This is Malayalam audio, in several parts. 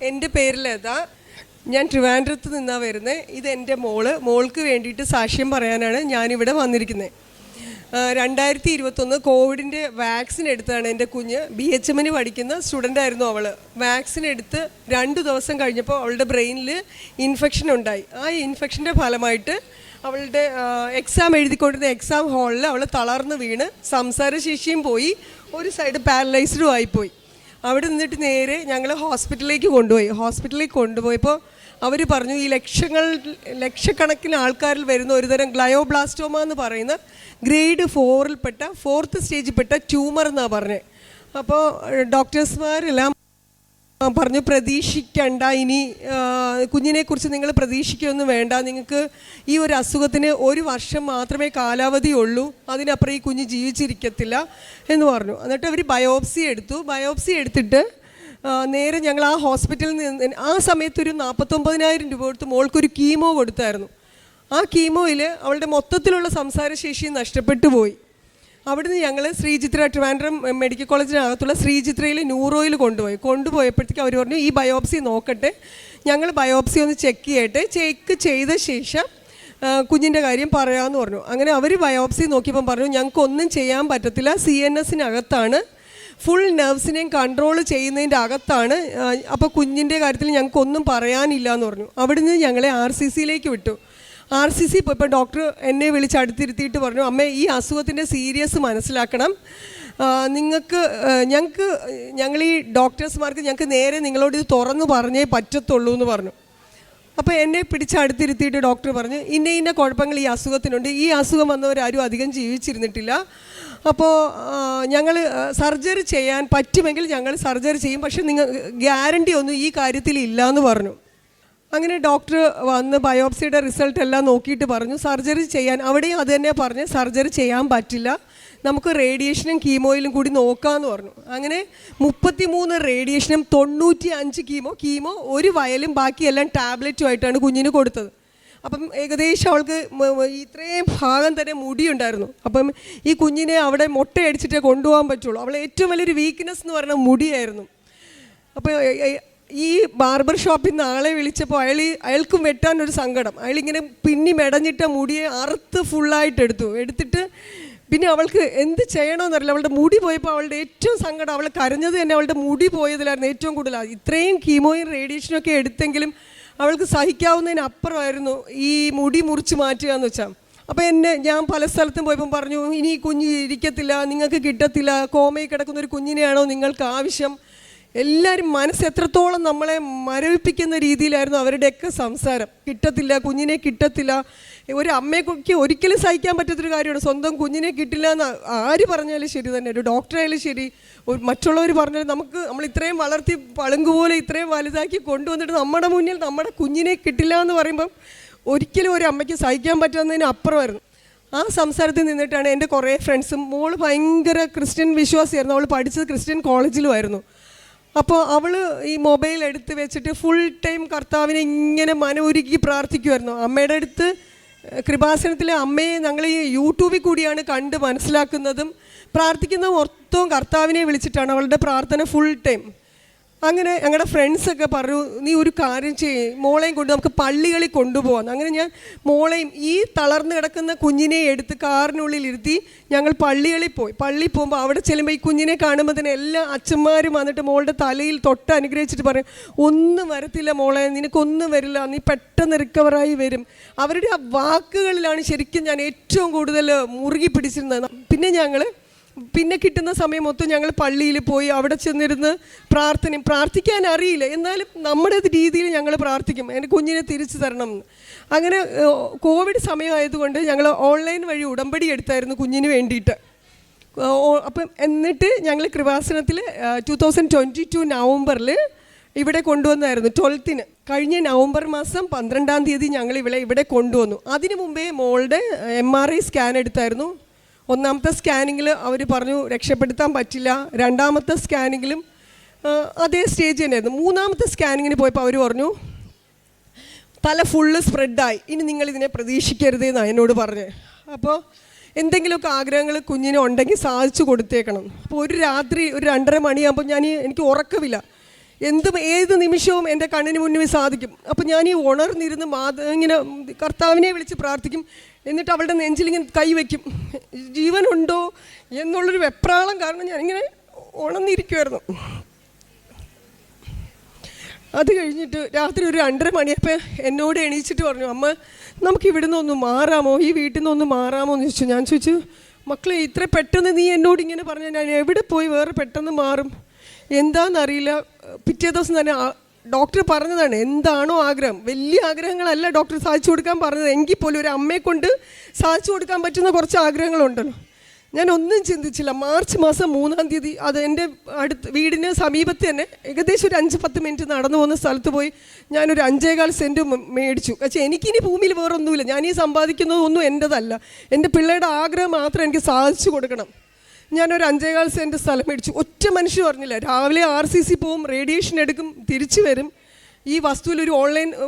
എൻ്റെ പേരിലേതാ, ഞാൻ ട്രിവാൻഡ്രത്ത് നിന്നാണ് വരുന്നത്. ഇതെൻ്റെ മോൾക്ക് വേണ്ടിയിട്ട് സാക്ഷ്യം പറയാനാണ് ഞാനിവിടെ വന്നിരിക്കുന്നത്. 2021 കോവിഡിൻ്റെ വാക്സിൻ എടുത്തതാണ് എൻ്റെ കുഞ്ഞ്. BHMന് പഠിക്കുന്ന സ്റ്റുഡൻ്റായിരുന്നു അവൾ. വാക്സിൻ എടുത്ത് 2 ദിവസം കഴിഞ്ഞപ്പോൾ അവളുടെ ബ്രെയിനിൽ ഇൻഫെക്ഷൻ ഉണ്ടായി. ആ ഇൻഫെക്ഷൻ്റെ ഫലമായിട്ട് അവളുടെ എക്സാം എഴുതിക്കൊണ്ടിരുന്ന എക്സാം ഹാളിൽ അവൾ തളർന്ന് വീണ് സംസാരശേഷിയും പോയി, ഒരു സൈഡ് പാരലൈസ്ഡും ആയിപ്പോയി. അവിടെ നിന്നിട്ട് നേരെ ഞങ്ങൾ ഹോസ്പിറ്റലിലേക്ക് കൊണ്ടുപോയപ്പോൾ അവർ പറഞ്ഞു ഈ ലക്ഷക്കണക്കിന് ആൾക്കാരിൽ വരുന്ന ഒരുതരം ഗ്ലയോബ്ലാസ്റ്റോമ എന്ന് പറയുന്ന ഗ്രേഡ് 4ൽപ്പെട്ട 4th സ്റ്റേജിൽപ്പെട്ട ട്യൂമർ എന്നാണ് പറഞ്ഞത്. അപ്പോൾ ഡോക്ടേഴ്സ്മാരെല്ലാം പറഞ്ഞു പ്രതീക്ഷിക്കണ്ട, ഇനി കുഞ്ഞിനെക്കുറിച്ച് നിങ്ങൾ പ്രതീക്ഷിക്കുകയൊന്നും വേണ്ട, നിങ്ങൾക്ക് ഈ ഒരു അസുഖത്തിന് 1 വർഷം മാത്രമേ കാലാവധി ഉള്ളൂ, അതിനപ്പുറം ഈ കുഞ്ഞ് ജീവിച്ചിരിക്കത്തില്ല എന്ന് പറഞ്ഞു. എന്നിട്ട് അവർ ബയോപ്സി എടുത്തിട്ട് നേരെ ഞങ്ങൾ ആ ഹോസ്പിറ്റലിൽ നിന്ന് ആ സമയത്തൊരു 49,000 രൂപ കൊടുത്ത് മോൾക്കൊരു കീമോ കൊടുത്തായിരുന്നു. ആ കീമോയിൽ അവളുടെ മൊത്തത്തിലുള്ള സംസാരശേഷി നഷ്ടപ്പെട്ടു പോയി. അവിടുന്ന് ഞങ്ങൾ ട്രിവാൻഡ്രം മെഡിക്കൽ കോളേജിനകത്തുള്ള ശ്രീചിത്രയിൽ ന്യൂറോയിൽ കൊണ്ടുപോയപ്പോഴത്തേക്ക് അവർ പറഞ്ഞു ഈ ബയോപ്സി നോക്കട്ടെ, ഞങ്ങൾ ബയോപ്സി ഒന്ന് ചെക്ക് ചെയ്ത ശേഷം കുഞ്ഞിൻ്റെ കാര്യം പറയാമെന്ന് പറഞ്ഞു. അങ്ങനെ അവർ ബയോപ്സി നോക്കിയപ്പം പറഞ്ഞു ഞങ്ങൾക്കൊന്നും ചെയ്യാൻ പറ്റത്തില്ല, CNSനകത്താണ്, ഫുൾ നെർവ്സിനെയും കൺട്രോൾ ചെയ്യുന്നതിൻ്റെ അകത്താണ്, അപ്പോൾ കുഞ്ഞിൻ്റെ കാര്യത്തിൽ ഞങ്ങൾക്കൊന്നും പറയാനില്ല എന്ന് പറഞ്ഞു. അവിടുന്ന് ഞങ്ങളെ RCCയിലേക്ക് വിട്ടു. RCC പോയപ്പോൾ ഡോക്ടർ എന്നെ വിളിച്ച് അടുത്തിരുത്തിയിട്ട് പറഞ്ഞു, അമ്മേ ഈ അസുഖത്തിൻ്റെ സീരിയസ് മനസ്സിലാക്കണം, ഞങ്ങൾ ഈ ഡോക്ടേഴ്സ്മാർക്ക് ഞങ്ങൾക്ക് നേരെ നിങ്ങളോട് ഇത് തുറന്നു പറഞ്ഞേ പറ്റത്തുള്ളൂ എന്ന് പറഞ്ഞു. അപ്പോൾ എന്നെ പിടിച്ച് അടുത്തിരുത്തിയിട്ട് ഡോക്ടർ പറഞ്ഞു ഇന്ന കുഴപ്പങ്ങൾ ഈ അസുഖത്തിനുണ്ട്, ഈ അസുഖം വന്നവരാരും അധികം ജീവിച്ചിരുന്നിട്ടില്ല, അപ്പോൾ ഞങ്ങൾ സർജറി ചെയ്യാൻ പറ്റുമെങ്കിൽ ഞങ്ങൾ സർജറി ചെയ്യും, പക്ഷെ നിങ്ങൾ ഗ്യാരണ്ടി ഒന്നും ഈ കാര്യത്തിൽ ഇല്ല എന്ന് പറഞ്ഞു. അങ്ങനെ ഡോക്ടർ വന്ന് ബയോപ്സിയുടെ റിസൾട്ട് എല്ലാം നോക്കിയിട്ട് പറഞ്ഞു സർജറി ചെയ്യാൻ, അവിടെയും അത് തന്നെ പറഞ്ഞ് സർജറി ചെയ്യാൻ പറ്റില്ല, നമുക്ക് റേഡിയേഷനും കീമോയിലും കൂടി നോക്കാമെന്ന് പറഞ്ഞു. അങ്ങനെ 33 റേഡിയേഷനും 95 കീമോ 1 വയലും ബാക്കിയെല്ലാം ടാബ്ലറ്റുമായിട്ടാണ് കുഞ്ഞിന് കൊടുത്തത്. അപ്പം ഏകദേശം അവൾക്ക് ഇത്രയും ഭാഗം തന്നെ മുടിയുണ്ടായിരുന്നു. അപ്പം ഈ കുഞ്ഞിനെ അവിടെ മുട്ടയടിച്ചിട്ടേ കൊണ്ടുപോകാൻ പറ്റുള്ളൂ. അവളെ ഏറ്റവും വലിയൊരു വീക്ക്നെസ് എന്ന് പറയുന്നത് മുടിയായിരുന്നു. അപ്പോൾ ഈ ബാർബർ ഷോപ്പിൽ നിന്ന് ആളെ വിളിച്ചപ്പോൾ അയാൾക്കും വെട്ടാനൊരു സങ്കടം. അയാളിങ്ങനെ മെടഞ്ഞിട്ട മുടിയെ അറുത്ത് ഫുള്ളായിട്ട് എടുത്തിട്ട് പിന്നെ അവൾക്ക് എന്ത് ചെയ്യണമെന്നറിയില്ല. അവളുടെ മുടി പോയപ്പോൾ അവളുടെ ഏറ്റവും സങ്കടം, അവൾ കരഞ്ഞത് തന്നെ അവളുടെ മുടി പോയതിലായിരുന്നു ഏറ്റവും കൂടുതൽ. ഇത്രയും കീമോയും റേഡിയേഷനും ഒക്കെ എടുത്തെങ്കിലും അവൾക്ക് സഹിക്കാവുന്നതിനപ്പുറമായിരുന്നു ഈ മുടി മുറിച്ച് മാറ്റുക എന്ന് വെച്ചാൽ. അപ്പോൾ ഞാൻ പല സ്ഥലത്തും പോയപ്പം പറഞ്ഞു ഇനി ഈ കുഞ്ഞ് ഇരിക്കത്തില്ല, നിങ്ങൾക്ക് കിട്ടത്തില്ല, കോമയിൽ കിടക്കുന്ന ഒരു കുഞ്ഞിനെയാണോ നിങ്ങൾക്ക് ആവശ്യം. എല്ലാവരും മനസ്സ് എത്രത്തോളം നമ്മളെ മരവിപ്പിക്കുന്ന രീതിയിലായിരുന്നു അവരുടെയൊക്കെ സംസാരം. കിട്ടത്തില്ല, കുഞ്ഞിനെ കിട്ടത്തില്ല. ഒരു അമ്മയ്ക്ക് ഒരിക്കലും സഹിക്കാൻ പറ്റാത്തൊരു കാര്യമാണ് സ്വന്തം കുഞ്ഞിനെ കിട്ടില്ല എന്ന് ആര് പറഞ്ഞാലും ശരി തന്നെ, ഒരു ഡോക്ടറായാലും ശരി, മറ്റുള്ളവർ പറഞ്ഞാലും നമ്മൾ ഇത്രയും വളർത്തി പളുങ്കുപോലെ ഇത്രയും വലുതാക്കി കൊണ്ടുവന്നിട്ട് നമ്മുടെ മുന്നിൽ നമ്മുടെ കുഞ്ഞിനെ കിട്ടില്ല എന്ന് പറയുമ്പം ഒരിക്കലും ഒരു അമ്മയ്ക്ക് സഹിക്കാൻ പറ്റുന്നതിന് അപ്പുറമായിരുന്നു. ആ സംസാരത്തിൽ നിന്നിട്ടാണ് എൻ്റെ കുറേ ഫ്രണ്ട്സും, മോള് ഭയങ്കര ക്രിസ്ത്യൻ വിശ്വാസിയായിരുന്നു, അവൾ പഠിച്ചത് ക്രിസ്ത്യൻ കോളേജിലുമായിരുന്നു. അപ്പോൾ അവൾ ഈ മൊബൈൽ എടുത്ത് വെച്ചിട്ട് ഫുൾ ടൈം കർത്താവിനെ ഇങ്ങനെ മനമൊരുക്കി പ്രാർത്ഥിക്കുമായിരുന്നു. അമ്മയുടെ അടുത്ത് കൃപാസനത്തിലെ അമ്മയെ ഞങ്ങൾ ഈ യൂട്യൂബിൽ കൂടിയാണ് കണ്ട് മനസ്സിലാക്കുന്നതും പ്രാർത്ഥിക്കുന്നതും മൊത്തവും കർത്താവിനെ വിളിച്ചിട്ടാണ് അവളുടെ പ്രാർത്ഥന ഫുൾ ടൈം. അങ്ങനെ ഞങ്ങളുടെ ഫ്രണ്ട്സൊക്കെ പറഞ്ഞു നീ ഒരു കാര്യം മോളെയും കൊണ്ട് നമുക്ക് പള്ളികളിൽ കൊണ്ടുപോകാം. അങ്ങനെ ഞാൻ മോളെയും ഈ തളർന്നു കിടക്കുന്ന കുഞ്ഞിനെ എടുത്ത് കാറിനുള്ളിൽ ഇരുത്തി ഞങ്ങൾ പള്ളികളിൽ പോകുമ്പോൾ അവിടെ ചെല്ലുമ്പോൾ ഈ കുഞ്ഞിനെ കാണുമ്പോൾ തന്നെ എല്ലാ അച്ഛന്മാരും വന്നിട്ട് മോളുടെ തലയിൽ തൊട്ട് അനുഗ്രഹിച്ചിട്ട് പറയും ഒന്നും വരത്തില്ല മോളെ, നിനക്കൊന്നും വരില്ല, നീ പെട്ടെന്ന് റിക്കവറായി വരും. അവരുടെ ആ വാക്കുകളിലാണ് ശരിക്കും ഞാൻ ഏറ്റവും കൂടുതൽ മുറുകി പിടിച്ചിരുന്നത്. പിന്നെ കിട്ടുന്ന സമയം മൊത്തം ഞങ്ങൾ പള്ളിയിൽ പോയി അവിടെ ചെന്നിരുന്ന് പ്രാർത്ഥിക്കാൻ അറിയില്ല, എന്നാലും നമ്മുടെ രീതിയിൽ ഞങ്ങൾ പ്രാർത്ഥിക്കും എൻ്റെ കുഞ്ഞിനെ തിരിച്ചു തരണം എന്ന്. അങ്ങനെ കോവിഡ് സമയമായതുകൊണ്ട് ഞങ്ങൾ ഓൺലൈൻ വഴി ഉടമ്പടി എടുത്തായിരുന്നു കുഞ്ഞിന് വേണ്ടിയിട്ട്. അപ്പം എന്നിട്ട് ഞങ്ങൾ കൃപാസനത്തിൽ 2022 നവംബറിൽ ഇവിടെ കൊണ്ടുവന്നായിരുന്നു 12ന്. കഴിഞ്ഞ നവംബർ മാസം 12-ാം തീയതി ഞങ്ങൾ ഇവിടെ കൊണ്ടുവന്നു. അതിനു മുമ്പേ മോളുടെ MRI സ്കാൻ എടുത്തായിരുന്നു. 1ാമത്തെ സ്കാനിങ്ങിൽ അവർ പറഞ്ഞു രക്ഷപ്പെടുത്താൻ പറ്റില്ല. 2ാമത്തെ സ്കാനിങ്ങിലും അതേ സ്റ്റേജ് തന്നെയായിരുന്നു. 3ാമത്തെ സ്കാനിങ്ങിന് പോയപ്പോൾ അവർ പറഞ്ഞു തല ഫുള്ള് സ്പ്രെഡായി, ഇനി നിങ്ങളിതിനെ പ്രതീക്ഷിക്കരുതെന്നാണ് എന്നോട് പറഞ്ഞത്. അപ്പോൾ എന്തെങ്കിലുമൊക്കെ ആഗ്രഹങ്ങൾ കുഞ്ഞിന് ഉണ്ടെങ്കിൽ സാധിച്ചു കൊടുത്തേക്കണം. അപ്പോൾ ഒരു രാത്രി ഒരു 2:30 മണിയാകുമ്പോൾ എനിക്ക് ഉറക്കമില്ല. ഏത് നിമിഷവും എൻ്റെ കണ്ണിന് മുന്നിൽ സാധിക്കും. അപ്പം ഞാൻ ഈ ഉണർന്നിരുന്ന് ഇങ്ങനെ കർത്താവിനെ വിളിച്ച് പ്രാർത്ഥിക്കും. എന്നിട്ട് അവളുടെ നെഞ്ചിലിങ്ങനെ കൈവയ്ക്കും. ജീവനുണ്ടോ എന്നുള്ളൊരു വെപ്രാളം കാരണം ഞാനിങ്ങനെ ഉണർന്നിരിക്കുമായിരുന്നു. അത് കഴിഞ്ഞിട്ട് രാത്രി ഒരു 2:30 മണിയപ്പോൾ എന്നോട് എണീച്ചിട്ട് പറഞ്ഞു, അമ്മ നമുക്ക് ഇവിടുന്ന് ഒന്ന് മാറാമോ, ഈ വീട്ടിൽ നിന്ന് ഒന്ന് മാറാമോ എന്ന് ചോദിച്ചു. ഞാൻ ചോദിച്ചു, മക്കളെ ഇത്ര പെട്ടെന്ന് നീ എന്നോട് ഇങ്ങനെ പറഞ്ഞാൽ ഞാൻ എവിടെ പോയി വേറെ പെട്ടെന്ന് മാറും, എന്താണെന്നറിയില്ല. പിറ്റേ ദിവസം തന്നെ ഡോക്ടർ പറഞ്ഞതാണ്, എന്താണോ ആഗ്രഹം, വലിയ ആഗ്രഹങ്ങളല്ല ഡോക്ടർ സാധിച്ചു കൊടുക്കാൻ പറഞ്ഞത്, എങ്കിൽ പോലും ഒരു അമ്മയെ കൊണ്ട് സാധിച്ചു കൊടുക്കാൻ പറ്റുന്ന കുറച്ച് ആഗ്രഹങ്ങളുണ്ടല്ലോ. ഞാൻ ഒന്നും ചിന്തിച്ചില്ല. മാർച്ച് മാസം 3-ാം തീയതി അത് എൻ്റെ വീടിന് സമീപത്ത് തന്നെ ഏകദേശം ഒരു 5-10 മിനിറ്റ് നടന്നു പോകുന്ന സ്ഥലത്ത് പോയി ഞാനൊരു 5.25 സെൻറ്റ് മേടിച്ചു. പക്ഷേ എനിക്കിനി ഭൂമിയിൽ വേറെ ഒന്നുമില്ല, ഞാനീ സമ്പാദിക്കുന്നതൊന്നും എൻ്റെതല്ല, എൻ്റെ പിള്ളേരുടെ ആഗ്രഹം മാത്രം എനിക്ക് സാധിച്ചു കൊടുക്കണം. ഞാനൊരു 5.25 സെൻറ്റ് സ്ഥലം മേടിച്ചു. ഒറ്റ മനുഷ്യൻ പറഞ്ഞില്ല. രാവിലെ RCC പോവും, റേഡിയേഷൻ എടുക്കും, തിരിച്ചു വരും. ഈ വസ്തുവിൽ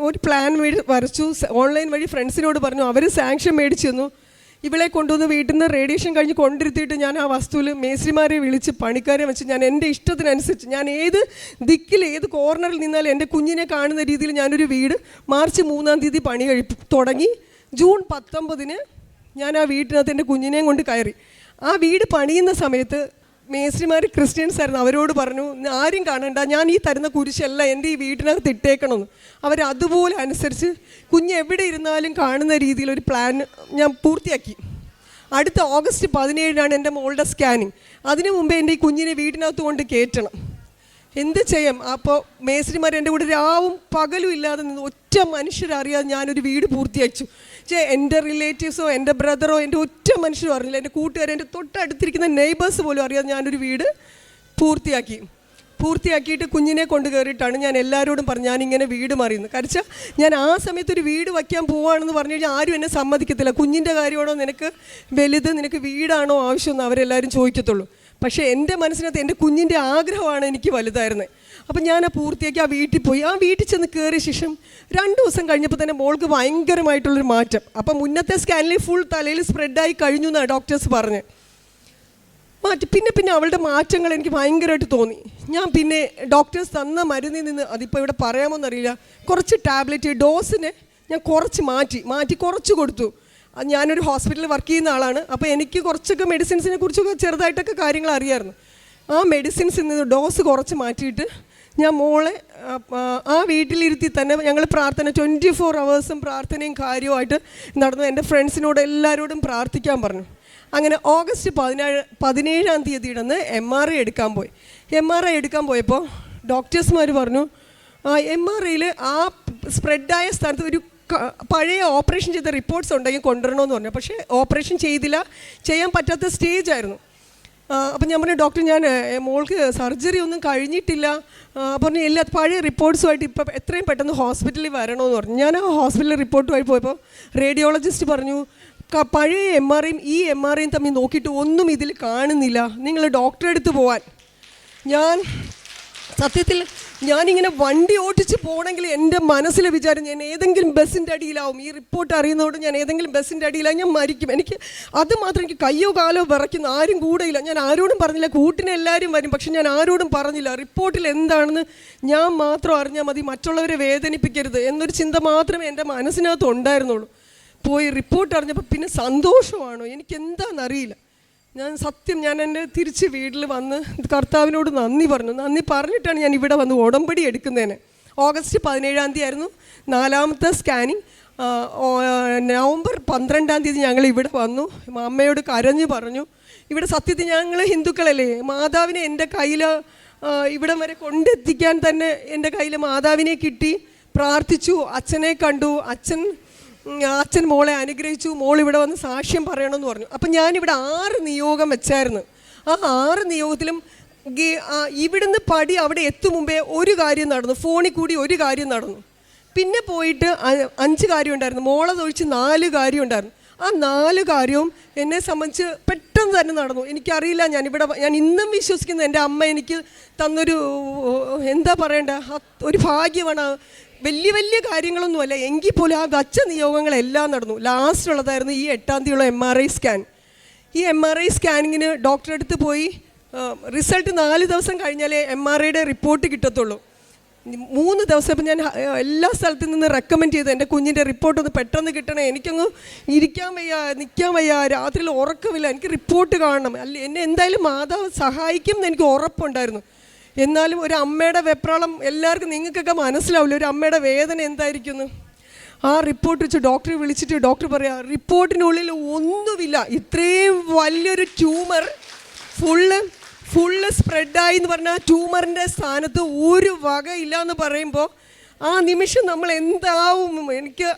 ഒരു പ്ലാൻ വരച്ചു. ഓൺലൈൻ വഴി ഫ്രണ്ട്സിനോട് പറഞ്ഞു, അവർ സാങ്ഷൻ മേടിച്ചു തന്നു. ഇവളെ കൊണ്ടുവന്ന് വീട്ടിൽ നിന്ന് റേഡിയേഷൻ കഴിഞ്ഞ് കൊണ്ടിരുത്തിയിട്ട് ഞാൻ ആ വസ്തുവിൽ മേസ്ത്രിമാരെ വിളിച്ച് പണിക്കാരെ വെച്ച് ഞാൻ എൻ്റെ ഇഷ്ടത്തിനനുസരിച്ച് ഞാൻ ഏത് ദിക്കിൽ ഏത് കോർണറിൽ നിന്നാലും എൻ്റെ കുഞ്ഞിനെ കാണുന്ന രീതിയിൽ ഞാനൊരു വീട് മാർച്ച് 3-ാം തീയതി പണി തുടങ്ങി. ജൂൺ 19-ന് ഞാൻ ആ വീട്ടിനകത്ത് എൻ്റെ കുഞ്ഞിനെയും കൊണ്ട് കയറി. ആ വീട് പണിയുന്ന സമയത്ത് മേസ്ത്രിമാർ ക്രിസ്ത്യൻസ് ആയിരുന്നു. അവരോട് പറഞ്ഞു, ആരും കാണണ്ട, ഞാൻ ഈ തരുന്ന കുരിശല്ല എൻ്റെ ഈ വീട്ടിനകത്ത് ഇട്ടേക്കണമെന്ന്. അവരതുപോലെ അനുസരിച്ച് കുഞ്ഞ് എവിടെ ഇരുന്നാലും കാണുന്ന രീതിയിൽ ഒരു പ്ലാൻ ഞാൻ പൂർത്തിയാക്കി. അടുത്ത ഓഗസ്റ്റ് 17-നാണ് എൻ്റെ മോളുടെ സ്കാനിങ്. അതിനു മുമ്പേ എൻ്റെ ഈ കുഞ്ഞിനെ വീട്ടിനകത്ത് കൊണ്ട് കയറ്റണം. എന്ത് ചെയ്യാം? അപ്പോൾ മേസ്ത്രിമാർ എൻ്റെ കൂടെ രാവും പകലും ഇല്ലാതെ നിന്ന് ഒറ്റ മനുഷ്യരറിയാതെ ഞാനൊരു വീട് പൂർത്തിയാച്ചു. എൻ്റെ റിലേറ്റീവ്സോ എൻ്റെ ബ്രദറോ എൻ്റെ ഒറ്റ മനുഷ്യരും അറിയില്ല, എൻ്റെ കൂട്ടുകാർ, എൻ്റെ തൊട്ടടുത്തിരിക്കുന്ന നെയ്ബേഴ്സ് പോലും അറിയാതെ ഞാനൊരു വീട് പൂർത്തിയാക്കിയിട്ട് കുഞ്ഞിനെ കൊണ്ട് കയറിയിട്ടാണ് ഞാൻ എല്ലാവരോടും പറഞ്ഞു ഞാനിങ്ങനെ വീട് മാറിയെന്ന്. കാരണം ഞാൻ ആ സമയത്ത് ഒരു വീട് വയ്ക്കാൻ പോവുകയാണെന്ന് പറഞ്ഞു കഴിഞ്ഞാൽ ആരും എന്നെ സമ്മതിക്കത്തില്ല. കുഞ്ഞിൻ്റെ കാര്യമാണോ നിനക്ക് വലുത്, നിനക്ക് വീടാണോ ആവശ്യമെന്ന് അവരെല്ലാവരും ചോദിക്കത്തുള്ളൂ. പക്ഷേ എൻ്റെ മനസ്സിനകത്ത് എൻ്റെ കുഞ്ഞിൻ്റെ ആഗ്രഹമാണ് എനിക്ക് വലുതായിരുന്നത്. അപ്പം ഞാൻ പൂർത്തിയാക്കി ആ വീട്ടിൽ പോയി. ആ വീട്ടിൽ ചെന്ന് കയറിയ ശേഷം 2 ദിവസം കഴിഞ്ഞപ്പോൾ തന്നെ മോൾക്ക് ഭയങ്കരമായിട്ടുള്ളൊരു മാറ്റം. അപ്പം മുന്നത്തെ സ്കാനിൽ ഫുൾ തലയിൽ സ്പ്രെഡായി കഴിഞ്ഞു എന്നാണ് ഡോക്ടേഴ്സ് പറഞ്ഞത്. പിന്നെ അവളുടെ മാറ്റങ്ങൾ എനിക്ക് ഭയങ്കരമായിട്ട് തോന്നി. ഞാൻ പിന്നെ ഡോക്ടേഴ്സ് തന്ന മരുന്നിൽ നിന്ന്, അതിപ്പോൾ ഇവിടെ പറയാമോന്നറിയില്ല, കുറച്ച് ടാബ്ലറ്റ് ഡോസിനെ ഞാൻ മാറ്റി കുറച്ച് കൊടുത്തു. ഞാനൊരു ഹോസ്പിറ്റലിൽ വർക്ക് ചെയ്യുന്ന ആളാണ്. അപ്പോൾ എനിക്ക് കുറച്ചൊക്കെ മെഡിസിൻസിനെ കുറിച്ചൊക്കെ ചെറുതായിട്ടൊക്കെ കാര്യങ്ങൾ അറിയാമായിരുന്നു. ആ മെഡിസിൻസിൽ നിന്ന് ഡോസ് കുറച്ച് മാറ്റിയിട്ട് ഞാൻ മോളെ ആ വീട്ടിലിരുത്തി തന്നെ ഞങ്ങൾ പ്രാർത്ഥന 24 hours പ്രാർത്ഥനയും കാര്യമായിട്ട് നടന്നു. എൻ്റെ ഫ്രണ്ട്സിനോട് എല്ലാവരോടും പ്രാർത്ഥിക്കാൻ പറഞ്ഞു. അങ്ങനെ ഓഗസ്റ്റ് 17-ാം തീയതി ഇടന്ന് MRI എടുക്കാൻ പോയി. MRI എടുക്കാൻ പോയപ്പോൾ ഡോക്ടേഴ്സ്മാർ പറഞ്ഞു, MRIയിൽ ആ സ്പ്രെഡായ സ്ഥലത്ത് ഒരു പഴയ ഓപ്പറേഷൻ ചെയ്ത റിപ്പോർട്ട്സ് ഉണ്ടെങ്കിൽ കൊണ്ടുവരണമെന്ന് പറഞ്ഞു. പക്ഷേ ഓപ്പറേഷൻ ചെയ്യാൻ പറ്റാത്ത സ്റ്റേജ് ആയിരുന്നു. അപ്പം ഞാൻ പറഞ്ഞു, ഡോക്ടർ ഞാൻ മോൾക്ക് സർജറി ഒന്നും കഴിഞ്ഞിട്ടില്ല. പറഞ്ഞു എല്ലാ പഴയ റിപ്പോർട്ട്സുമായിട്ട് ഇപ്പം എത്രയും പെട്ടെന്ന് ഹോസ്പിറ്റലിൽ വരണമെന്ന് പറഞ്ഞു. ഞാൻ ആ ഹോസ്പിറ്റലിൽ റിപ്പോർട്ടുമായി പോയപ്പോൾ റേഡിയോളജിസ്റ്റ് പറഞ്ഞു, പഴയ MRIയും ഈ MRIയും തമ്മിൽ നോക്കിയിട്ട് ഒന്നും ഇതിൽ കാണുന്നില്ല, നിങ്ങൾ ഡോക്ടറെ അടുത്ത് പോവാൻ. സത്യത്തിൽ ഞാനിങ്ങനെ വണ്ടി ഓടിച്ച് പോകണമെങ്കിൽ എൻ്റെ മനസ്സിലെ വിചാരം ഞാൻ ഏതെങ്കിലും ബസ്സിൻ്റെ അടിയിലാവും. ഈ റിപ്പോർട്ട് അറിയുന്നതോട് ഞാൻ ഏതെങ്കിലും ബസ്സിൻ്റെ അടിയിലാവും, ഞാൻ മരിക്കും. എനിക്ക് അത് മാത്രം, എനിക്ക് കയ്യോ കാലോ വിറയ്ക്കുന്ന, ആരും കൂടെയില്ല. ഞാൻ ആരോടും പറഞ്ഞില്ല, കൂട്ടിന് എല്ലാവരും വരും, പക്ഷെ ഞാൻ ആരോടും പറഞ്ഞില്ല. റിപ്പോർട്ടിൽ എന്താണെന്ന് ഞാൻ മാത്രം അറിഞ്ഞാൽ മതി, മറ്റുള്ളവരെ വേദനിപ്പിക്കരുത് എന്നൊരു ചിന്ത മാത്രമേ എൻ്റെ മനസ്സിനകത്ത് ഉണ്ടായിരുന്നുള്ളൂ. പോയി റിപ്പോർട്ട് അറിഞ്ഞപ്പോൾ പിന്നെ സന്തോഷമാണോ എനിക്കെന്താണെന്നറിയില്ല. ഞാൻ എൻ്റെ തിരിച്ച് വീട്ടിൽ വന്ന് കർത്താവിനോട് നന്ദി പറഞ്ഞിട്ടാണ് ഞാൻ ഇവിടെ വന്ന് ഉടമ്പടി എടുക്കുന്നതിന്. ഓഗസ്റ്റ് 17-ാം തീയതി ആയിരുന്നു 4ാമത്തെ സ്കാനിങ്. നവംബർ 12-ാം തീയതി ഞങ്ങൾ ഇവിടെ വന്നു. അമ്മയോട് കരഞ്ഞു പറഞ്ഞു, ഇവിടെ സത്യത്തിൽ ഞങ്ങൾ ഹിന്ദുക്കളല്ലേ, മാതാവിനെ എൻ്റെ കയ്യിൽ ഇവിടം വരെ കൊണ്ടെത്തിക്കാൻ തന്നെ എൻ്റെ കയ്യിൽ മാതാവിനെ കിട്ടി. പ്രാർത്ഥിച്ചു, അച്ഛനെ കണ്ടു, അച്ഛൻ മോളെ അനുഗ്രഹിച്ചു, മോൾ ഇവിടെ വന്ന് സാക്ഷ്യം പറയണമെന്ന് പറഞ്ഞു. അപ്പം ഞാനിവിടെ 6 നിയോഗം വെച്ചായിരുന്നു. ആ 6 നിയോഗത്തിലും ഇവിടുന്ന് അവിടെ എത്തും മുമ്പേ ഒരു കാര്യം നടന്നു, ഫോണിൽ കൂടി ഒരു കാര്യം നടന്നു. പിന്നെ പോയിട്ട് 5 കാര്യം ഉണ്ടായിരുന്നു, മോളെ തൊഴിച്ച് 4 കാര്യം ഉണ്ടായിരുന്നു. ആ 4 കാര്യവും എന്നെ സംബന്ധിച്ച് പെട്ടെന്ന് തന്നെ നടന്നു. എനിക്കറിയില്ല, ഞാൻ ഇന്നും വിശ്വസിക്കുന്നു എൻ്റെ അമ്മ എനിക്ക് തന്നൊരു എന്താ പറയണ്ട ഒരു ഭാഗ്യമാണ്. വലിയ കാര്യങ്ങളൊന്നുമല്ല, എങ്കിൽ പോലും ആ വച്ച നിയോഗങ്ങളെല്ലാം നടന്നു. ലാസ്റ്റ് ഉള്ളതായിരുന്നു ഈ 8-ാം തീയതിയുള്ള MRI സ്കാൻ. ഈ MRI സ്കാനിങ്ങിന് ഡോക്ടറെ അടുത്ത് പോയി റിസൾട്ട് 4 ദിവസം കഴിഞ്ഞാലേ MRIയുടെ റിപ്പോർട്ട് കിട്ടത്തുള്ളൂ. 3 ദിവസം ഇപ്പം ഞാൻ എല്ലാ സ്ഥലത്തു നിന്ന് റെക്കമെൻഡ് ചെയ്ത് എൻ്റെ കുഞ്ഞിൻ്റെ റിപ്പോർട്ട് ഒന്ന് പെട്ടെന്ന് കിട്ടണേ, എനിക്കങ്ങ് ഇരിക്കാൻ വയ്യ, നിൽക്കാൻ വയ്യ, രാത്രിയിൽ ഉറക്കമില്ല, എനിക്ക് റിപ്പോർട്ട് കാണണം, എന്നെ എന്തായാലും മാതാവ് സഹായിക്കും എന്ന് എനിക്ക് ഉറപ്പുണ്ടായിരുന്നു. എന്നാലും ഒരു അമ്മയുടെ വെപ്രാളം എല്ലാവർക്കും നിങ്ങൾക്കൊക്കെ മനസ്സിലാവില്ല, ഒരു അമ്മയുടെ വേദന എന്തായിരിക്കുന്നു. ആ റിപ്പോർട്ട് വെച്ച് ഡോക്ടറെ വിളിച്ചിട്ട് ഡോക്ടർ പറയാം, റിപ്പോർട്ടിനുള്ളിൽ ഒന്നുമില്ല, ഇത്രയും വലിയൊരു ട്യൂമർ ഫുള്ള് സ്പ്രെഡായി എന്ന് പറഞ്ഞാൽ ട്യൂമറിൻ്റെ സ്ഥാനത്ത് ഒരു വകയില്ല എന്ന് പറയുമ്പോൾ ആ നിമിഷം നമ്മൾ എന്താവും. എനിക്ക്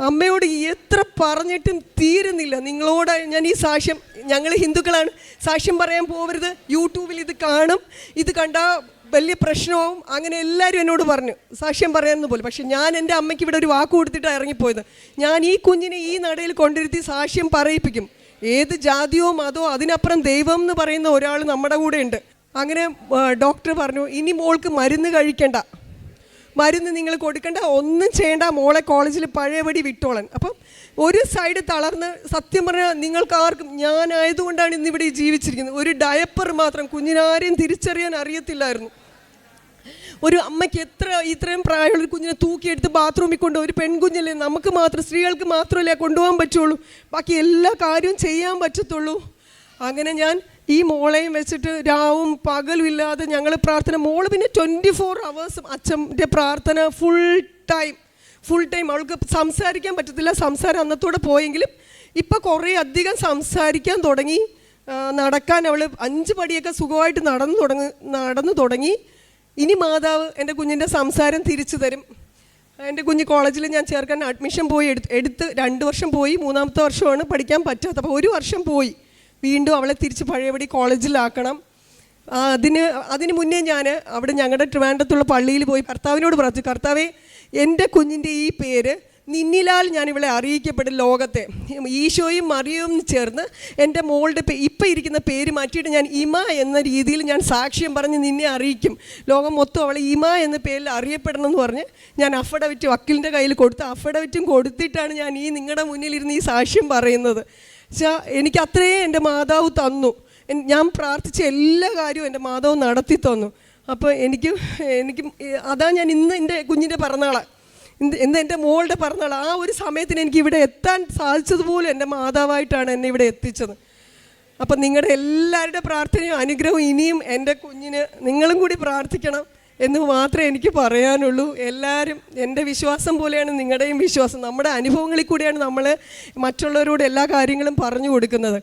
അമ്മയോട് എത്ര പറഞ്ഞിട്ടും തീരുന്നില്ല. നിങ്ങളോട് ഞാൻ ഈ സാക്ഷ്യം, ഞങ്ങൾ ഹിന്ദുക്കളാണ്, സാക്ഷ്യം പറയാൻ പോകരുത്, യൂട്യൂബിൽ ഇത് കാണും, ഇത് കണ്ടാൽ വലിയ പ്രശ്നവും, അങ്ങനെ എല്ലാവരും എന്നോട് പറഞ്ഞു സാക്ഷ്യം പറയാമെന്ന് പോലും. പക്ഷെ ഞാൻ എൻ്റെ അമ്മയ്ക്ക് ഇവിടെ ഒരു വാക്ക് കൊടുത്തിട്ടാണ് ഇറങ്ങിപ്പോയത്. ഞാൻ ഈ കുഞ്ഞിനെ ഈ നടയിൽ കൊണ്ടിരുത്തി സാക്ഷ്യം പറയിപ്പിക്കും. ഏത് ജാതിയോ മതമോ അതിനപ്പുറം ദൈവം എന്ന് പറയുന്ന ഒരാൾ നമ്മുടെ കൂടെ ഉണ്ട്. അങ്ങനെ ഡോക്ടർ പറഞ്ഞു, ഇനി മോൾക്ക് മരുന്ന് കഴിക്കണ്ട, മരുന്ന് നിങ്ങൾ കൊടുക്കണ്ട, ഒന്നും ചെയ്യേണ്ട, മോളെ കോളേജിൽ പഴയപടി വിട്ടോളാൻ. അപ്പം ഒരു സൈഡ് തളർന്ന്, സത്യം പറഞ്ഞാൽ നിങ്ങൾക്ക് ആർക്കും, ഞാനായതുകൊണ്ടാണ് ഇന്നിവിടെ ജീവിച്ചിരിക്കുന്നത്, ഒരു ഡയപ്പർ മാത്രം കുഞ്ഞിനാരെയും തിരിച്ചറിയാൻ അറിയത്തില്ലായിരുന്നു. ഒരു അമ്മയ്ക്ക് ഇത്രയും പ്രായമുള്ളൊരു കുഞ്ഞിനെ തൂക്കിയെടുത്ത് ബാത്റൂമിൽ കൊണ്ടുപോകും. ഒരു പെൺകുഞ്ഞല്ലേ, നമുക്ക് മാത്രം, സ്ത്രീകൾക്ക് മാത്രമല്ലേ കൊണ്ടുപോകാൻ പറ്റുള്ളൂ, ബാക്കി എല്ലാ കാര്യവും ചെയ്യാൻ പറ്റത്തുള്ളൂ. അങ്ങനെ ഞാൻ ഈ മോളെയും വെച്ചിട്ട് രാവും പകലും ഇല്ലാതെ ഞങ്ങൾ പ്രാർത്ഥന. മോള് പിന്നെ 24 hours അച്ഛൻ്റെ പ്രാർത്ഥന ഫുൾ ടൈം. അവൾക്ക് സംസാരിക്കാൻ പറ്റത്തില്ല, സംസാരം അന്നത്തോടെ പോയെങ്കിലും ഇപ്പം കുറേ അധികം സംസാരിക്കാൻ തുടങ്ങി. നടക്കാൻ അവൾ 5 പടിയൊക്കെ സുഖമായിട്ട് നടന്നു തുടങ്ങി. ഇനി മാതാവ് എൻ്റെ കുഞ്ഞിൻ്റെ സംസാരം തിരിച്ചു തരും. എൻ്റെ കുഞ്ഞ് കോളേജിൽ ഞാൻ ചേർക്കാൻ അഡ്മിഷൻ പോയി എടുത്ത് 2 വർഷം പോയി, 3ാമത്തെ വർഷമാണ് പഠിക്കാൻ പറ്റാത്തത്. അപ്പോൾ 1 വർഷം പോയി. വീണ്ടും അവളെ തിരിച്ച് പഴയപടി കോളേജിലാക്കണം. അതിന് മുന്നേ ഞാൻ അവിടെ ഞങ്ങളുടെ ട്രിവാൻഡ്രത്തുള്ള പള്ളിയിൽ പോയി കർത്താവിനോട് പ്രാർത്ഥിച്ചു, കർത്താവേ, എൻ്റെ കുഞ്ഞിൻ്റെ ഈ പേര് നിന്നിലാൽ ഞാൻ ഇവളെ അറിയിക്കപ്പെടും ലോകത്തെ. ഈശോയും മറിയവും ചേർന്ന് എൻ്റെ മോളുടെ ഇപ്പം ഇരിക്കുന്ന പേര് മാറ്റിയിട്ട് ഞാൻ ഇമ എന്ന രീതിയിൽ ഞാൻ സാക്ഷ്യം പറഞ്ഞ് നിന്നെ അറിയിക്കും, ലോകം മൊത്തം അവളെ ഇമ എന്ന പേരിൽ അറിയപ്പെടണം എന്ന് പറഞ്ഞ് ഞാൻ അഫിഡവിറ്റ് വക്കീലിൻ്റെ കയ്യിൽ കൊടുത്ത് അഫിഡവിറ്റും കൊടുത്തിട്ടാണ് ഞാൻ ഈ നിങ്ങളുടെ മുന്നിലിരുന്ന് ഈ സാക്ഷ്യം പറയുന്നത്. എനിക്ക് അത്രയും എൻ്റെ മാതാവ് തന്നു. ഞാൻ പ്രാർത്ഥിച്ച എല്ലാ കാര്യവും എൻ്റെ മാതാവ് നടത്തി തന്നു. അപ്പോൾ എനിക്ക് അതാ ഞാൻ ഇന്ന് എൻ്റെ കുഞ്ഞിൻ്റെ പിറന്നാളാണ്, ഇന്ന് എൻ്റെ മോളുടെ പിറന്നാൾ. ആ ഒരു സമയത്തിന് എനിക്ക് ഇവിടെ എത്താൻ സാധിച്ചതുപോലും എൻ്റെ മാതാവായിട്ടാണ് എന്നെ ഇവിടെ എത്തിച്ചത്. അപ്പം നിങ്ങളുടെ എല്ലാവരുടെ പ്രാർത്ഥനയും അനുഗ്രഹവും ഇനിയും എൻ്റെ കുഞ്ഞിന് നിങ്ങളും കൂടി പ്രാർത്ഥിക്കണം എന്ന് മാത്രമേ എനിക്ക് പറയാനുള്ളൂ. എല്ലാവരും, എൻ്റെ വിശ്വാസം പോലെയാണ് നിങ്ങളുടെയും വിശ്വാസം. നമ്മുടെ അനുഭവങ്ങളിൽ കൂടിയാണ് നമ്മൾ മറ്റുള്ളവരോട് എല്ലാ കാര്യങ്ങളും പറഞ്ഞു കൊടുക്കുന്നത്.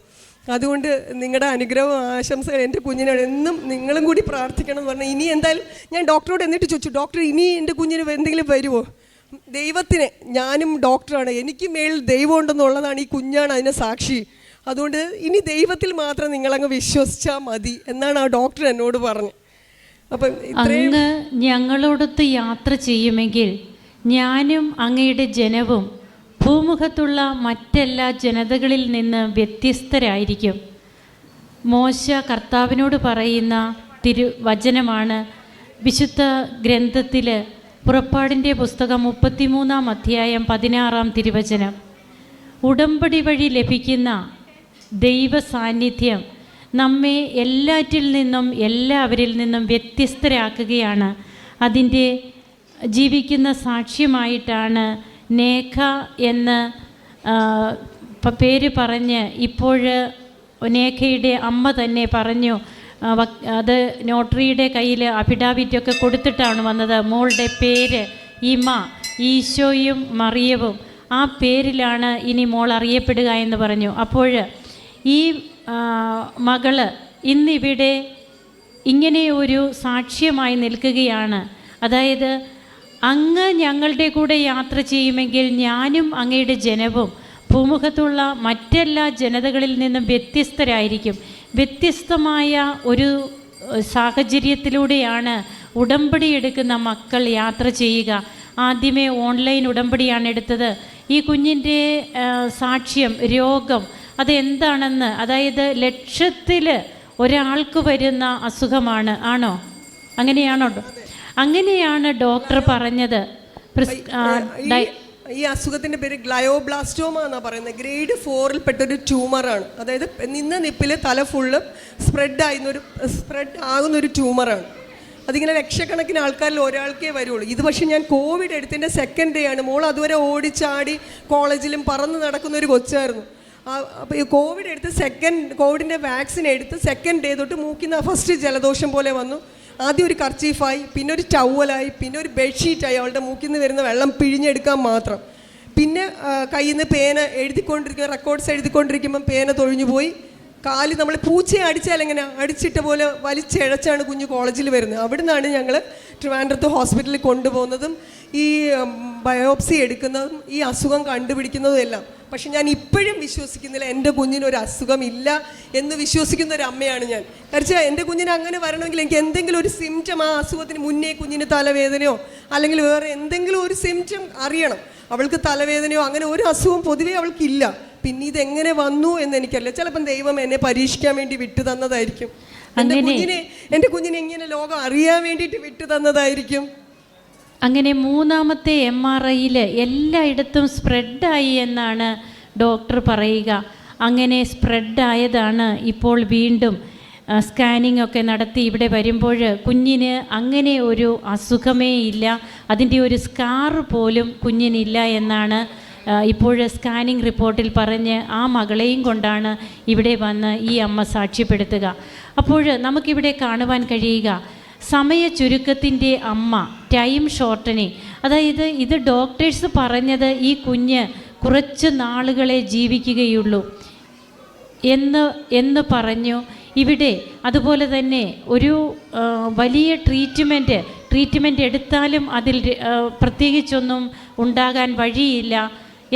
അതുകൊണ്ട് നിങ്ങളുടെ അനുഗ്രഹവും ആശംസകൾ എൻ്റെ കുഞ്ഞിനോട് എന്നും നിങ്ങളും കൂടി പ്രാർത്ഥിക്കണം എന്ന് പറഞ്ഞാൽ, ഇനി എന്തായാലും ഞാൻ ഡോക്ടറോട് എന്നിട്ട് ചോദിച്ചു, ഡോക്ടർ ഇനി എൻ്റെ കുഞ്ഞിന് എന്തെങ്കിലും വരുമോ? ദൈവത്തിന്, ഞാനും ഡോക്ടറാണ്, എനിക്ക് മേളിൽ ദൈവം ഉണ്ടെന്നുള്ളതാണ്, ഈ കുഞ്ഞാണ് അതിന് സാക്ഷി. അതുകൊണ്ട് ഇനി ദൈവത്തിൽ മാത്രം നിങ്ങളങ്ങ് വിശ്വസിച്ചാൽ മതി എന്നാണ് ആ ഡോക്ടർ എന്നോട് പറഞ്ഞത്. അപ്പം അങ്ങ് ഞങ്ങളോടൊത്ത് യാത്ര ചെയ്യുമെങ്കിൽ ഞാനും അങ്ങയുടെ ജനവും ഭൂമുഖത്തുള്ള മറ്റെല്ലാ ജനതകളിൽ നിന്ന് വ്യത്യസ്തരായിരിക്കും. മോശ കർത്താവിനോട് പറയുന്ന വചനമാണ് വിശുദ്ധ ഗ്രന്ഥത്തിൽ പുറപ്പാടിൻ്റെ പുസ്തകം 33-ാം അധ്യായം 16-ാം തിരുവചനം. ഉടമ്പടി വഴി ലഭിക്കുന്ന ദൈവ സാന്നിധ്യം നമ്മെ എല്ലാറ്റിൽ നിന്നും എല്ലാവരിൽ നിന്നും വ്യത്യസ്തരാക്കുകയാണ്. അതിൻ്റെ ജീവിക്കുന്ന സാക്ഷ്യമായിട്ടാണ് നേഖ എന്ന് പേര് പറഞ്ഞ് ഇപ്പോൾ നേഖയുടെ അമ്മ തന്നെ പറഞ്ഞു, അത് നോട്ടറിയുടെ കയ്യിൽ അഫിഡാവിറ്റൊക്കെ കൊടുത്തിട്ടാണ് വന്നത്. മോളുടെ പേര് ഇമ, ഈശോയും മറിയവും, ആ പേരിലാണ് ഇനി മോൾ അറിയപ്പെടുക എന്ന് പറഞ്ഞു. അപ്പോൾ ഈ മകള് ഇന്നിവിടെ ഇങ്ങനെ ഒരു സാക്ഷ്യമായി നിൽക്കുകയാണ്. അതായത്, അങ്ങ് ഞങ്ങളുടെ കൂടെ യാത്ര ചെയ്യുമെങ്കിൽ ഞാനും അങ്ങയുടെ ജനവും ഭൂമുഖത്തുള്ള മറ്റെല്ലാ ജനതകളിൽ നിന്നും വ്യത്യസ്തരായിരിക്കും. വ്യത്യസ്തമായ ഒരു സാഹചര്യത്തിലൂടെയാണ് ഉടമ്പടി എടുക്കുന്ന മക്കൾ യാത്ര ചെയ്യുക. ആദ്യമേ ഓൺലൈൻ ഉടമ്പടിയാണ് എടുത്തത്. ഈ കുഞ്ഞിൻ്റെ സാക്ഷ്യം, രോഗം അതെന്താണെന്ന്, അതായത് 1,00,000 ഒരാൾക്ക് വരുന്ന അസുഖമാണ്. ആണോ? അങ്ങനെയാണോ? അങ്ങനെയാണ് ഡോക്ടർ പറഞ്ഞത്. ഈ അസുഖത്തിൻ്റെ പേര് ഗ്ലയോബ്ലാസ്റ്റോമ എന്നാണ് പറയുന്നത്. ഗ്രേഡ് 4 പെട്ടൊരു ട്യൂമറാണ്. അതായത് നിപ്പിൽ തല ഫുള്ള് സ്പ്രെഡ് ആകുന്നൊരു ട്യൂമറാണ്. അതിങ്ങനെ ലക്ഷക്കണക്കിന് ആൾക്കാരിൽ ഒരാൾക്കേ വരുള്ളൂ. ഇത് പക്ഷേ ഞാൻ കോവിഡ് എടുത്തതിൻ്റെ സെക്കൻഡ് ഡേ ആണ്. മോൾ അതുവരെ ഓടിച്ചാടി കോളേജിലും പറന്ന് നടക്കുന്ന ഒരു കൊച്ചായിരുന്നു. അപ്പോൾ ഈ കോവിഡ് എടുത്ത് കോവിഡിൻ്റെ വാക്സിൻ എടുത്ത് സെക്കൻഡ് ഡേ തൊട്ട് മൂക്കിന്ന് ഫസ്റ്റ് ജലദോഷം പോലെ വന്നു. ആദ്യം ഒരു കർച്ചീഫായി, പിന്നെ ഒരു ടവലായി, പിന്നെ ഒരു ബെഡ്ഷീറ്റായി. അവളുടെ മൂക്കിൽ നിന്ന് വരുന്ന വെള്ളം പിഴിഞ്ഞെടുക്കാൻ മാത്രം. പിന്നെ കയ്യിൽ നിന്ന് പേന റെക്കോർഡ്സ് എഴുതിക്കൊണ്ടിരിക്കുമ്പം പേന തൊഴിഞ്ഞു പോയി. കാല് നമ്മൾ പൂച്ചയെ അടിച്ചാൽ എങ്ങനെ അടിച്ചിട്ട പോലെ വലിച്ചിഴച്ചാണ് കുഞ്ഞ് കോളേജിൽ വരുന്നത്. അവിടെ നിന്നാണ് ഞങ്ങൾ ട്രിവാൻഡ്രത്ത് ഹോസ്പിറ്റലിൽ കൊണ്ടുപോകുന്നതും ഈ ബയോപ്സി എടുക്കുന്നതും ഈ അസുഖം കണ്ടുപിടിക്കുന്നതും എല്ലാം. പക്ഷെ ഞാൻ ഇപ്പോഴും വിശ്വസിക്കുന്നില്ല എൻ്റെ കുഞ്ഞിനൊരു അസുഖമില്ല എന്ന് വിശ്വസിക്കുന്ന ഒരു അമ്മയാണ് ഞാൻ. കാരണം എൻ്റെ കുഞ്ഞിന് അങ്ങനെ വരണമെങ്കിൽ എനിക്ക് എന്തെങ്കിലും ഒരു സിംറ്റം, ആ അസുഖത്തിന് മുന്നേ കുഞ്ഞിന് തലവേദനയോ അല്ലെങ്കിൽ വേറെ എന്തെങ്കിലും ഒരു സിംറ്റം അറിയണം. അവൾക്ക് തലവേദനയോ അങ്ങനെ ഒരു അസുഖം പൊതുവേ അവൾക്കില്ല. പിന്നെ ഇതെങ്ങനെ വന്നു എന്ന് എനിക്കറിയില്ല. ചിലപ്പം ദൈവം എന്നെ പരീക്ഷിക്കാൻ വേണ്ടി വിട്ടു തന്നതായിരിക്കും. എൻ്റെ കുഞ്ഞിനെ ഇങ്ങനെ ലോകം അറിയാൻ വേണ്ടിയിട്ട് വിട്ടു തന്നതായിരിക്കും. അങ്ങനെ മൂന്നാമത്തെ MRIയിൽ എല്ലായിടത്തും സ്പ്രെഡായി എന്നാണ് ഡോക്ടർ പറയുക. അങ്ങനെ സ്പ്രെഡായതാണ് ഇപ്പോൾ വീണ്ടും സ്കാനിങ് ഒക്കെ നടത്തി ഇവിടെ വരുമ്പോൾ കുഞ്ഞിന് അങ്ങനെ ഒരു അസുഖമേ ഇല്ല, അതിൻ്റെ ഒരു സ്കാർ പോലും കുഞ്ഞിനില്ല എന്നാണ് ഇപ്പോൾ സ്കാനിങ് റിപ്പോർട്ടിൽ പറഞ്ഞ് ആ മകളെയും കൊണ്ടാണ് ഇവിടെ വന്ന് ഈ അമ്മ സാക്ഷ്യപ്പെടുത്തുക. അപ്പോൾ നമുക്കിവിടെ കാണുവാൻ കഴിയുക സമയ ചുരുക്കത്തിൻ്റെ അമ്മ, ടൈം ഷോർട്ടനിങ്. അതായത് ഇത് ഡോക്ടേഴ്സ് പറഞ്ഞത് ഈ കുഞ്ഞ് കുറച്ച് നാളുകളെ ജീവിക്കുകയുള്ളൂ എന്ന് പറഞ്ഞു. ഇവിടെ അതുപോലെ തന്നെ ഒരു വലിയ ട്രീറ്റ്മെൻറ്റ് എടുത്താലും അതിൽ പ്രത്യേകിച്ചൊന്നും ഉണ്ടാകാൻ വഴിയില്ല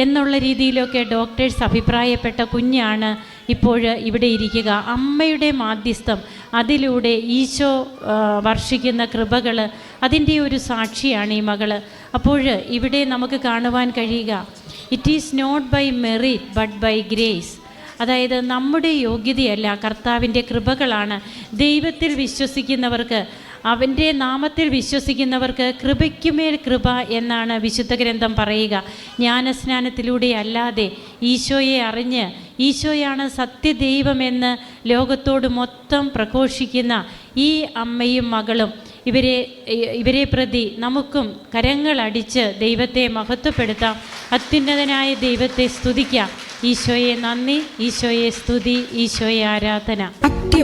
എന്നുള്ള രീതിയിലൊക്കെ ഡോക്ടേഴ്സ് അഭിപ്രായപ്പെട്ട കുഞ്ഞാണ് ഇപ്പോൾ ഇവിടെ ഇരിക്കുക. അമ്മയുടെ മാധ്യസ്ഥം, അതിലൂടെ ഈശോ വർഷിക്കുന്ന കൃപകൾ, അതിൻ്റെ ഒരു സാക്ഷിയാണ് ഈ മകൾ. അപ്പോൾ ഇവിടെ നമുക്ക് കാണുവാൻ കഴിയുക it is not by merit but by grace. അതായത് നമ്മുടെ യോഗ്യതയല്ല, കർത്താവിൻ്റെ കൃപകളാണ്. ദൈവത്തിൽ വിശ്വസിക്കുന്നവർക്ക്, അവൻ്റെ നാമത്തിൽ വിശ്വസിക്കുന്നവർക്ക് കൃപയ്ക്കുമേൽ കൃപ എന്നാണ് വിശുദ്ധ ഗ്രന്ഥം പറയുക. ജ്ഞാനസ്നാനത്തിലൂടെ അല്ലാതെ ഈശോയെ അറിഞ്ഞ് ഈശോയാണ് സത്യദൈവമെന്ന് ലോകത്തോട് മൊത്തം പ്രഘോഷിക്കുന്ന ഈ അമ്മയും മകളും ഇവരെ പ്രതി നമുക്കും കരങ്ങളടിച്ച് ദൈവത്തെ മഹത്വപ്പെടുത്താം. അത്യുന്നതനായ ദൈവത്തെ സ്തുതിക്കാം. ഈശോയെ നന്ദി, ഈശോയെ സ്തുതി, ഈശോയെ ആരാധന.